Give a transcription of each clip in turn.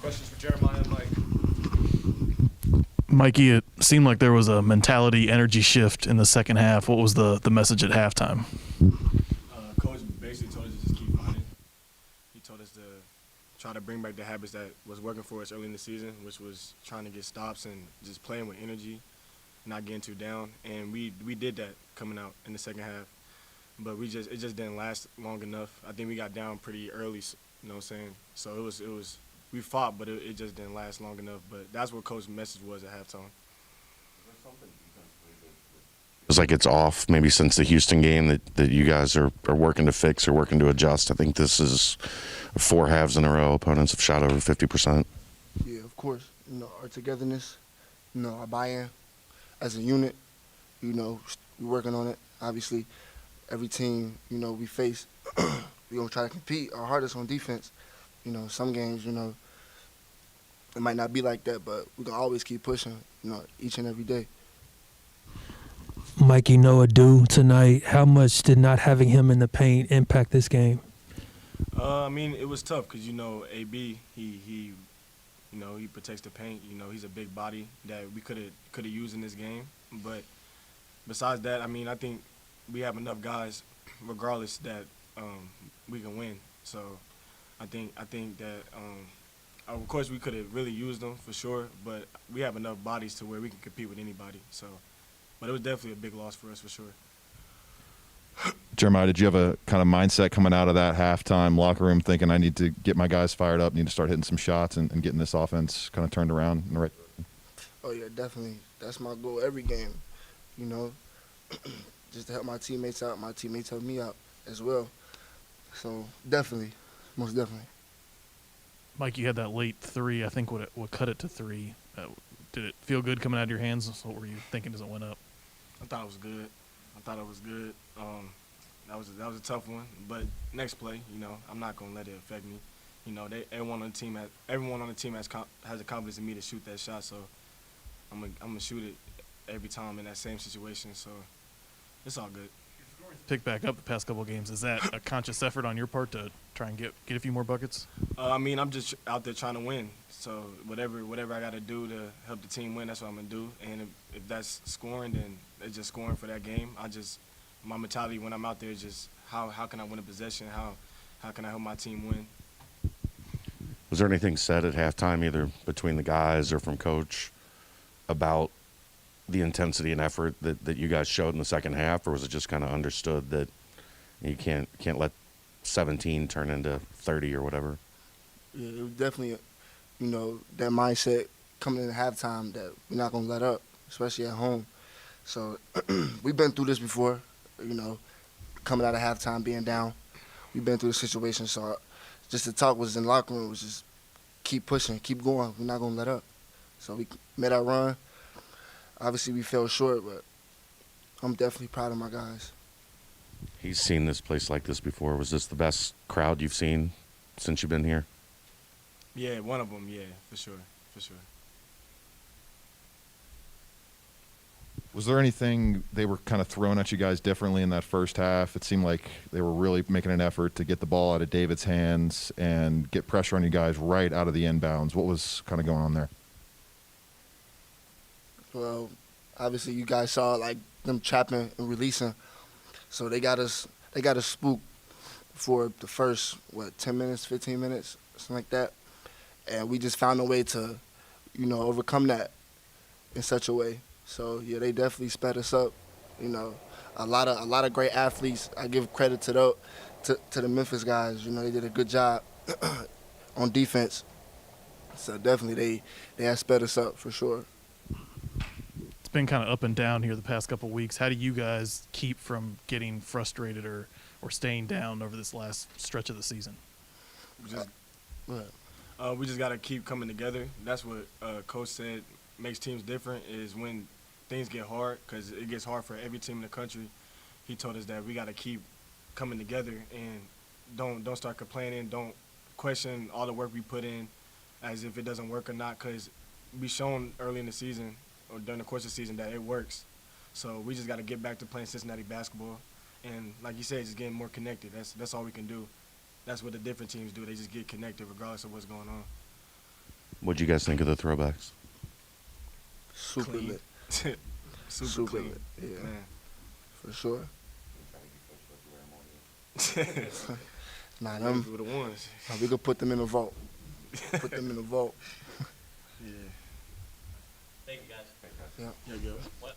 Questions for Jeremiah and Mike? Mikey, it seemed like there was a mentality, energy shift in the second half. What was the message at halftime? Coach basically told us to just keep fighting. He told us to try to bring back the habits that was working for us early in the season, which was trying to get stops and just playing with energy, not getting too down. And we did that coming out in the second half. But it just didn't last long enough. I think we got down pretty early, you know what I'm saying? So it was we fought, but it just didn't last long enough. But that's what Coach's message was at halftime. It's like it's off maybe since the Houston game that you guys are working to fix or working to adjust. I think this is 4 halves in a row. Opponents have shot over 50%. Yeah, of course. Our togetherness, our buy-in as a unit, we're working on it. Obviously, every team, we face, we're going to try to compete our hardest on defense. Some games, it might not be like that, but we're going to always keep pushing, each and every day. Mikey Noah do tonight. How much did not having him in the paint impact this game? It was tough because, AB, he protects the paint. He's a big body that we could have used in this game. But besides that, I think we have enough guys, regardless, that we can win. So I think that, of course, we could have really used them for sure, but we have enough bodies to where we can compete with anybody. So, but it was definitely a big loss for us for sure. Jeremiah, did you have a kind of mindset coming out of that halftime locker room thinking I need to get my guys fired up, need to start hitting some shots and getting this offense kind of turned around in the right direction? Oh, yeah, definitely. That's my goal every game, just to help my teammates out. My teammates help me out as well. So definitely, most definitely. Mike, you had that late three. I think what cut it to 3. Did it feel good coming out of your hands? What were you thinking as it went up? I thought it was good. That was a tough one, but next play, I'm not gonna let it affect me. Everyone on the team has the confidence in me to shoot that shot, so I'm gonna shoot it every time in that same situation. So it's all good. Pick back up the past couple of games. Is that a conscious effort on your part to try and get a few more buckets? I'm just out there trying to win. So whatever I got to do to help the team win, that's what I'm gonna do. And if that's scoring, then it's just scoring for that game. My mentality when I'm out there is just how can I win a possession? How can I help my team win? Was there anything said at halftime, either between the guys or from Coach, about the intensity and effort that you guys showed in the second half, or was it just kind of understood that you can't let 17 turn into 30 or whatever? Yeah, it was definitely, that mindset coming into halftime that we're not going to let up, especially at home. So we've been through this before, coming out of halftime, being down. We've been through the situation. So just the talk was in the locker room was just keep pushing, keep going. We're not going to let up. So we made our run. Obviously, we fell short, but I'm definitely proud of my guys. He's seen this place like this before. Was this the best crowd you've seen since you've been here? Yeah, one of them, yeah, for sure. Was there anything they were kind of throwing at you guys differently in that first half? It seemed like they were really making an effort to get the ball out of David's hands and get pressure on you guys right out of the inbounds. What was kind of going on there? Well, obviously you guys saw like them trapping and releasing, so they got us spooked for the first 10 minutes, 15 minutes, something like that, and we just found a way to, overcome that in such a way. So yeah, they definitely sped us up. A lot of great athletes. I give credit to the Memphis guys. They did a good job on defense. So definitely they have sped us up for sure. It's been kind of up and down here the past couple of weeks. How do you guys keep from getting frustrated or staying down over this last stretch of the season? We just got to keep coming together. That's what Coach said makes teams different is when things get hard, because it gets hard for every team in the country. He told us that we got to keep coming together and don't start complaining. Don't question all the work we put in as if it doesn't work or not, because we shown early in the season or during the course of the season that it works. So we just got to get back to playing Cincinnati basketball. And like you said, just getting more connected. That's all we can do. That's what the different teams do. They just get connected regardless of what's going on. What'd you guys think of the throwbacks? Super Clean. lit. Super clean. lit. Yeah, Man. for sure. Nah, Ready them. for the ones. Nah, we could put them in the vault. Put them in the vault. Yeah. Thank you, guys. Yeah. There you go. What?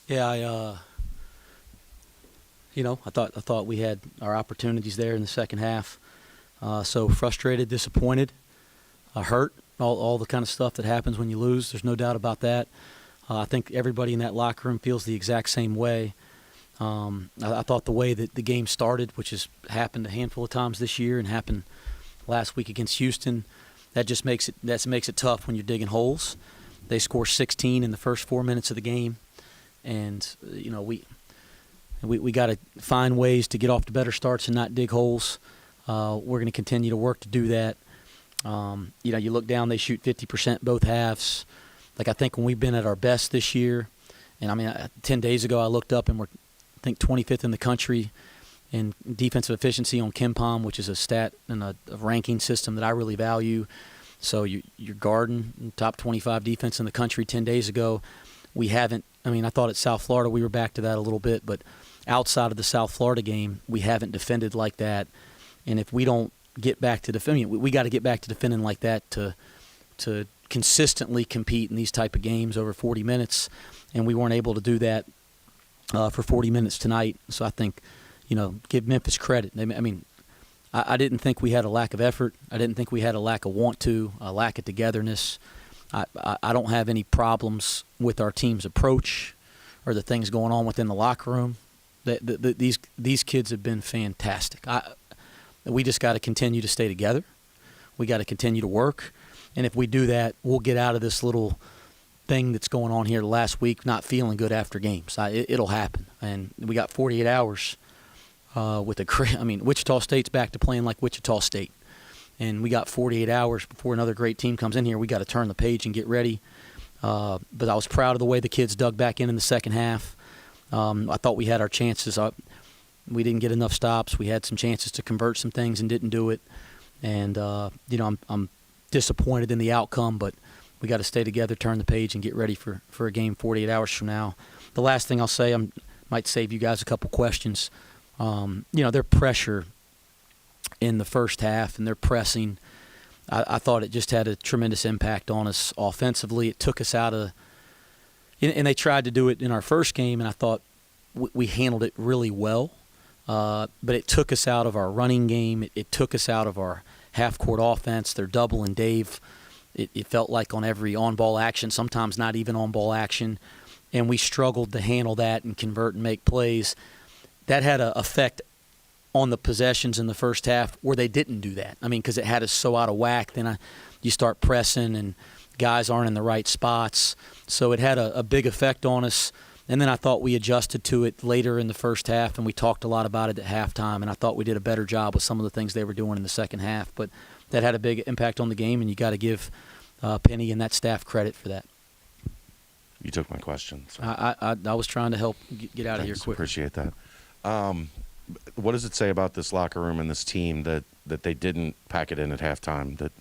Yeah, I thought we had our opportunities there in the second half. So frustrated, disappointed, hurt, all the kind of stuff that happens when you lose. There's no doubt about that. I think everybody in that locker room feels the exact same way. I thought the way that the game started, which has happened a handful of times this year and happened last week against Houston, that makes it tough when you're digging holes. They score 16 in the first 4 minutes of the game, and we got to find ways to get off to better starts and not dig holes. We're going to continue to work to do that. You look down, they shoot 50% both halves. Like, I think when we've been at our best this year, and 10 days ago I looked up and we're, I think, 25th in the country in defensive efficiency on KenPom, which is a stat and a ranking system that I really value. So you're guarding top 25 defense in the country 10 days ago. We haven't, I thought at South Florida we were back to that a little bit, but outside of the South Florida game, we haven't defended like that. And if we don't get back to defending, we got to get back to defending like that to consistently compete in these type of games over 40 minutes. And we weren't able to do that for 40 minutes tonight. So I think, give Memphis credit. I didn't think we had a lack of effort. I didn't think we had a lack of want to, a lack of togetherness. I don't have any problems with our team's approach or the things going on within the locker room. These kids have been fantastic. We just got to continue to stay together. We got to continue to work. And if we do that, we'll get out of this little thing that's going on here last week, not feeling good after games. It'll happen. And we got 48 hours Wichita State's back to playing like Wichita State. And we got 48 hours before another great team comes in here. We got to turn the page and get ready. But I was proud of the way the kids dug back in the second half. I thought we had our chances. We didn't get enough stops. We had some chances to convert some things and didn't do it. And, I'm disappointed in the outcome, but we got to stay together, turn the page, and get ready for a game 48 hours from now. The last thing I'll say, I might save you guys a couple questions. Their pressure in the first half and their pressing, I thought it just had a tremendous impact on us offensively. It took us out of – and they tried to do it in our first game, and I thought we handled it really well. But it took us out of our running game. It took us out of our half-court offense. They're doubling Dave. It felt like on every on-ball action, sometimes not even on-ball action, and we struggled to handle that and convert and make plays. That had an effect on the possessions in the first half where they didn't do that. Because it had us so out of whack. Then you start pressing, and guys aren't in the right spots. So it had a big effect on us. And then I thought we adjusted to it later in the first half, and we talked a lot about it at halftime, and I thought we did a better job with some of the things they were doing in the second half. But that had a big impact on the game, and you got to give Penny and that staff credit for that. You took my question. So. I was trying to help get out of here quick. Appreciate that. What does it say about this locker room and this team that they didn't pack it in at halftime, that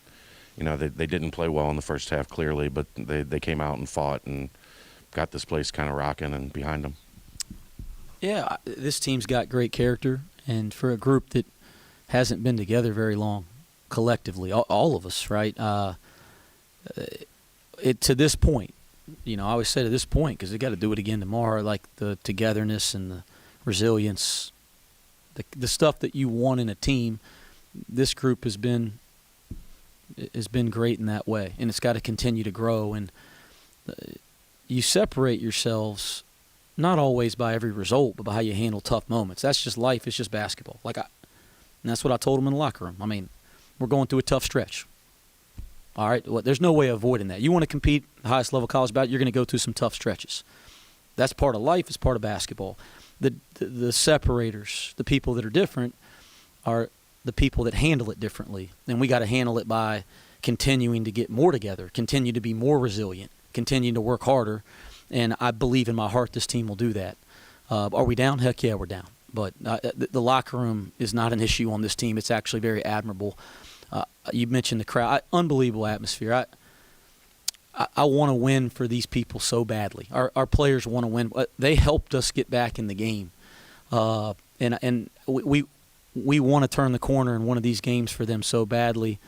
they didn't play well in the first half clearly, but they came out and fought and got this place kind of rocking and behind them? Yeah, this team's got great character, and for a group that hasn't been together very long collectively, all of us, right? To this point, I always say to this point, because they got to do it again tomorrow, like the togetherness and the resilience, the stuff that you want in a team, this group has been great in that way, and it's got to continue to grow. And you separate yourselves not always by every result, but by how you handle tough moments. That's just life. It's just basketball. And that's what I told them in the locker room. We're going through a tough stretch. All right? Well, there's no way of avoiding that. You want to compete at the highest level of college basketball, you're going to go through some tough stretches. That's part of life. It's part of basketball. The separators, the people that are different, are the people that handle it differently. And we got to handle it by continuing to get more together, continue to be more resilient, continue to work harder. And I believe in my heart this team will do that. Are we down? Heck yeah, we're down. But the locker room is not an issue on this team. It's actually very admirable. You mentioned the crowd. Unbelievable atmosphere. I want to win for these people so badly. Our players want to win. They helped us get back in the game. And we want to turn the corner in one of these games for them so badly.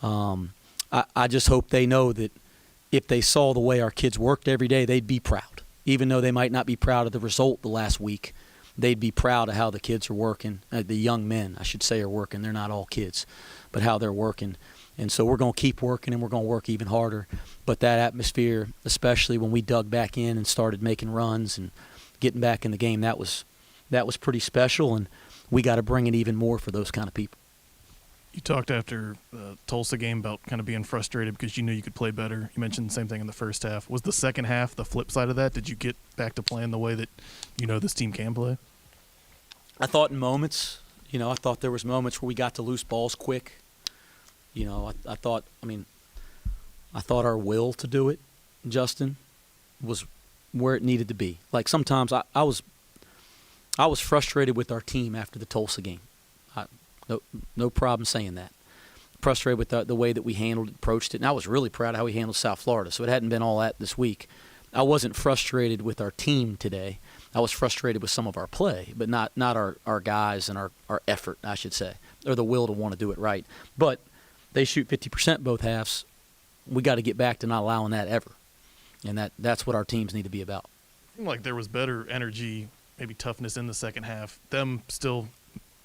I just hope they know that if they saw the way our kids worked every day, they'd be proud. even though they might not be proud of the result the last week, they'd be proud of how the kids are working. The young men, I should say, are working. They're not all kids, but how they're working. And so we're going to keep working, and we're going to work even harder. But that atmosphere, especially when we dug back in and started making runs and getting back in the game, that was pretty special, and we got to bring it even more for those kind of people. You talked after the Tulsa game about kind of being frustrated because you knew you could play better. You mentioned the same thing in the first half. Was the second half the flip side of that? Did you get back to playing the way that you know this team can play? I thought in moments, I thought there was moments where we got to loose balls quick. I thought our will to do it, Justin, was where it needed to be. Like sometimes I was frustrated with our team after the Tulsa game. No problem saying that. Frustrated with the way that we approached it, and I was really proud of how we handled South Florida. So it hadn't been all that this week. I wasn't frustrated with our team today. I was frustrated with some of our play, but not our guys and our effort, I should say, or the will to want to do it right. But they shoot 50% both halves. We got to get back to not allowing that ever, and that's what our teams need to be about. It seemed like there was better energy, maybe toughness in the second half. Them still,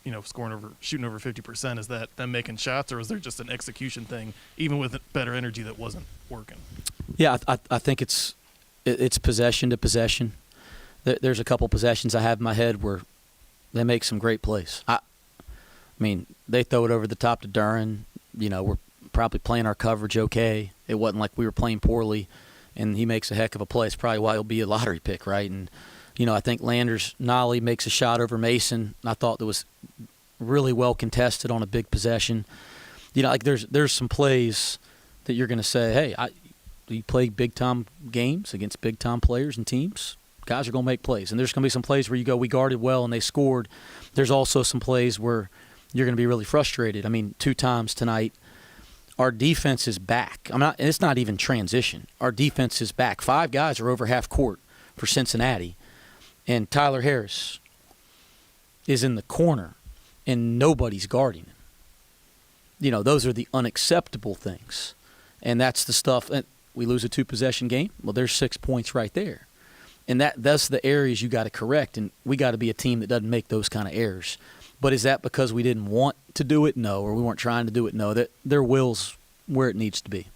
shooting over 50%. Is that them making shots, or is there just an execution thing, even with better energy that wasn't working? Yeah, I think it's possession to possession. There's a couple possessions I have in my head where they make some great plays. I mean, they throw it over the top to Duran. We're probably playing our coverage okay. It wasn't like we were playing poorly, and he makes a heck of a play. It's probably why he'll be a lottery pick, right? And, I think Landers Nolly makes a shot over Mason. I thought that was really well contested on a big possession. Like there's some plays that you're going to say, hey, you play big-time games against big-time players and teams. Guys are going to make plays. And there's going to be some plays where you go, we guarded well and they scored. There's also some plays where you're going to be really frustrated. I mean, 2 times tonight, our defense is back. It's not even transition. Our defense is back. 5 guys are over half court for Cincinnati. And Tyler Harris is in the corner, and nobody's guarding him. Those are the unacceptable things. And that's the stuff. We lose a 2-possession game. Well, there's 6 points right there. And that's the areas you got to correct, and we got to be a team that doesn't make those kind of errors. But is that because we didn't want to do it? No. Or we weren't trying to do it? No. That their will's where it needs to be.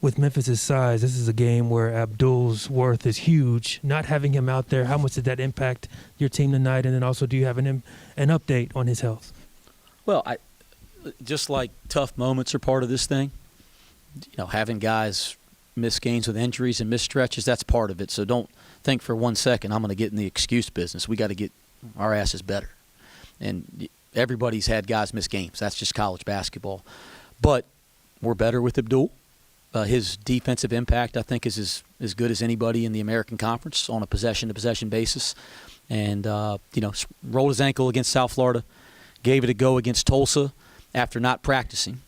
With Memphis' size, this is a game where Abdul's worth is huge. Not having him out there, how much did that impact your team tonight? And then also, do you have an update on his health? Well, just like tough moments are part of this thing, having guys miss games with injuries and miss stretches, that's part of it. So don't think for 1 second I'm going to get in the excuse business. We got to get our asses better. And everybody's had guys miss games. That's just college basketball. But we're better with Abdul. His defensive impact, I think, is as good as anybody in the American Conference on a possession-to-possession basis. And, rolled his ankle against South Florida, gave it a go against Tulsa after not practicing,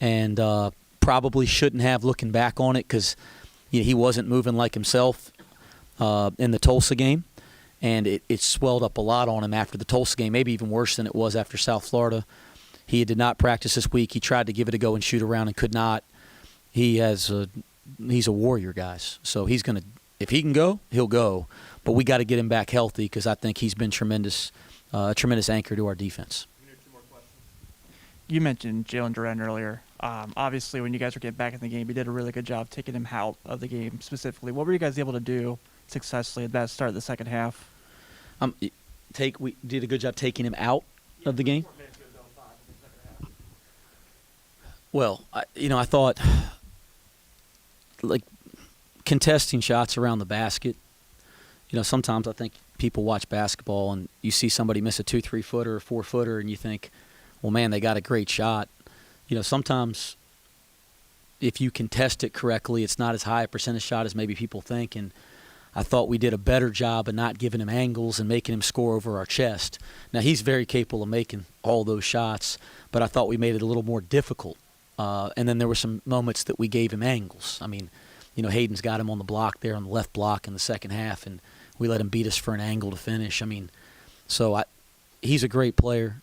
and probably shouldn't have looking back on it because he wasn't moving like himself in the Tulsa game. And it swelled up a lot on him after the Tulsa game, maybe even worse than it was after South Florida. He did not practice this week. He tried to give it a go and shoot around and could not. He's a warrior, guys. So he's going to, if he can go, he'll go. But we got to get him back healthy because I think he's been a tremendous anchor to our defense. You mentioned Jalen Duran earlier. Obviously, when you guys were getting back in the game, you did a really good job taking him out of the game specifically. What were you guys able to do successfully at that start of the second half? We did a good job taking him out of the game. Well, I thought like contesting shots around the basket. Sometimes I think people watch basketball and you see somebody miss a 2 3-footer or 4-footer and you think, well, man, they got a great shot. Sometimes if you contest it correctly, it's not as high a percentage shot as maybe people think. And I thought we did a better job of not giving him angles and making him score over our chest. Now, he's very capable of making all those shots, but I thought we made it a little more difficult. And then there were some moments that we gave him angles. I mean, Hayden's got him on the block there on the left block in the second half, and we let him beat us for an angle to finish. I mean, so he's a great player.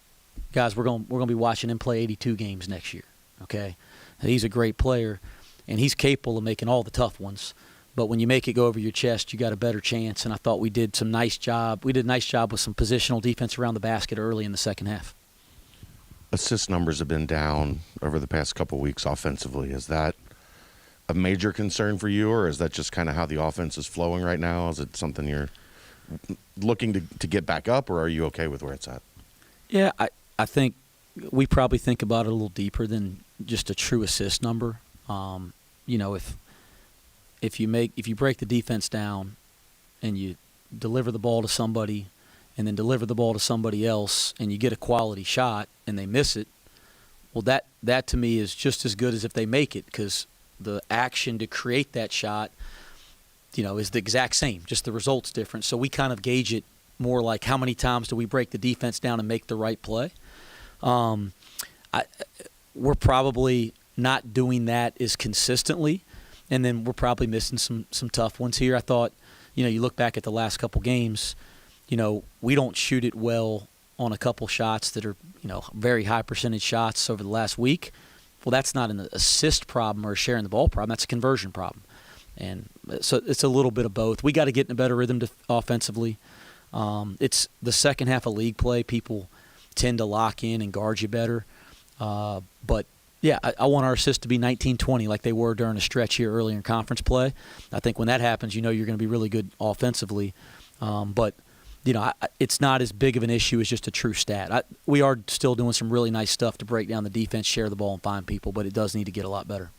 Guys, we're going to be watching him play 82 games next year, okay? He's a great player, and he's capable of making all the tough ones. But when you make it go over your chest, you got a better chance. And I thought we did some nice job. We did a nice job with some positional defense around the basket early in the second half. Assist numbers have been down over the past couple of weeks offensively. Is that a major concern for you, or is that just kind of how the offense is flowing right now? Is it something you're looking to get back up, or are you okay with where it's at? Yeah, I think we probably think about it a little deeper than just a true assist number. You know, if you break the defense down and you deliver the ball to somebody and then deliver the ball to somebody else and you get a quality shot and they miss it, well, that to me is just as good as if they make it, because the action to create that shot, you know, is the exact same, just the result's different. So we kind of gauge it more like how many times do we break the defense down and make the right play. We're probably not doing that as consistently, and then we're probably missing some tough ones here. I thought, you know, you look back at the last couple games, you know, we don't shoot it well on a couple shots that are, you know, very high percentage shots over the last week. Well, that's not an assist problem or a sharing the ball problem. That's a conversion problem. And so it's a little bit of both. We got to get in a better rhythm offensively. It's the second half of league play. People tend to lock in and guard you better. But, yeah, I want our assists to be 19-20 like they were during a stretch here earlier in conference play. I think when that happens, you know you're going to be really good offensively. But, you know, it's not as big of an issue as just a true stat. We are still doing some really nice stuff to break down the defense, share the ball, and find people, but it does need to get a lot better.